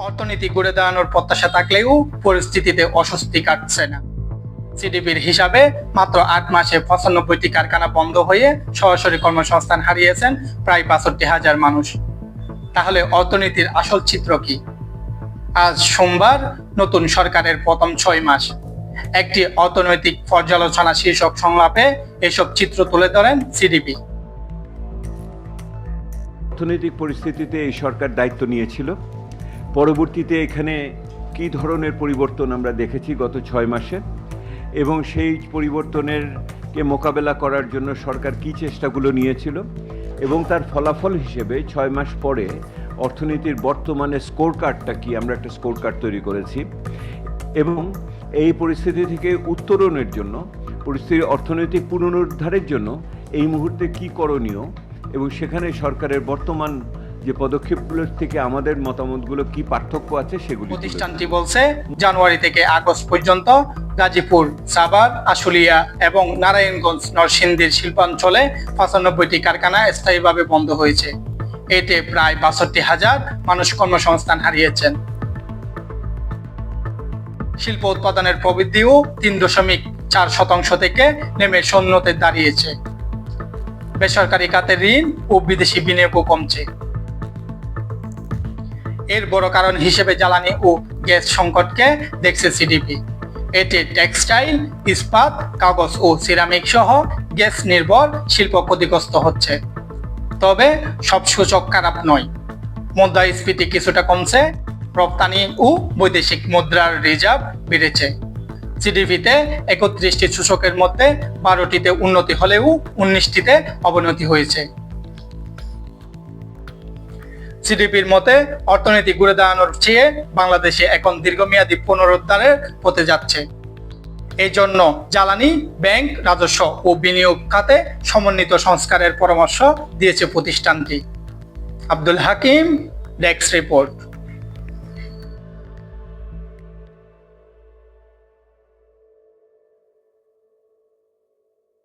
অর্থনীতি ঘুরে দাঁড়ানোর প্রত্যাশা থাকলেও পরিস্থিতিতে অস্বস্তি কাটছে না। সিডিপির হিসাবে মাত্র ৮ মাসে ৯৫টি কারখানা বন্ধ হয়ে সরাসরি কর্মসংস্থান হারিয়েছেন প্রায় ৬২,০০০ মানুষ। তাহলে অর্থনীতির আসল চিত্র কি? আজ সোমবার নতুন সরকারের প্রথম ৬ মাস, একটি অর্থনৈতিক পর্যালোচনা শীর্ষক সংলাপে এসব চিত্র তুলে ধরেন সিডিপি। অর্থনৈতিক পরিস্থিতিতে এই সরকার দায়িত্ব নিয়েছিল। পরবর্তীতে এখানে কী ধরনের পরিবর্তন আমরা দেখেছি গত ৬ মাসে, এবং সেই পরিবর্তনেরকে মোকাবেলা করার জন্য সরকার কী চেষ্টাগুলো নিয়েছিল, এবং তার ফলাফল হিসেবে ৬ মাস পরে অর্থনীতির বর্তমানে স্কোর কার্ডটা কি, আমরা একটা স্কোর কার্ড তৈরি করেছি। এবং এই পরিস্থিতি থেকে উত্তরণের জন্য, পরিস্থিতির অর্থনৈতিক পুনরুদ্ধারের জন্য এই মুহূর্তে কি করণীয়, এবং সেখানে সরকারের বর্তমান যে পদক্ষেপগুলোর থেকে আমাদের মতামতগুলো কি পার্থক্য আছে সেগুলো। প্রতিষ্ঠানটি বলছে, জানুয়ারি থেকে আগস্ট পর্যন্ত গাজীপুর, সাভার, আশুলিয়া এবং নারায়ণগঞ্জ নরসিংদীর শিল্পাঞ্চলে ৯৫টি কারখানা স্থায়ীভাবে বন্ধ হয়েছে। এতে প্রায় ৬২,০০০ মানুষ কর্মসংস্থান হারিয়েছেন। শিল্প উৎপাদনের প্রবৃদ্ধিও ৩.৪% থেকে নেমে শূন্যতে দাঁড়িয়েছে। বেসরকারি খাতের ঋণ ও বিদেশি বিনিয়োগও কমছে। এর বড় কারণ হিসেবে জ্বালানি ও গ্যাস সংকটকে দেখছে সিডিপি। এতে টেক্সটাইল, ইস্পাত, কাগজ ও সিরামিক সহ গ্যাস নির্ভর শিল্প ক্ষতিগ্রস্ত হচ্ছে। তবে সব সূচক খারাপ নয়। মুদ্রাস্ফীতি কিছুটা কমছে, রপ্তানি ও বৈদেশিক মুদ্রার রিজার্ভ বেড়েছে। সিডিপিতে ৩১টি সূচকের মধ্যে ১২টিতে উন্নতি হলেও ১৯টিতে অবনতি হয়েছে। সিডিপির মতে, অর্থনীতি ঘুরে দাঁড়ানোর চেয়ে বাংলাদেশে এখন দীর্ঘমেয়াদী পুনরুদ্ধারের পথে যাচ্ছে। এই জন্য জ্বালানি, ব্যাংক, রাজস্ব ও বিনিয়োগ খাতে সমন্বিত সংস্কারের পরামর্শ দিয়েছে প্রতিষ্ঠানটি। Abdul Hakim, desk report.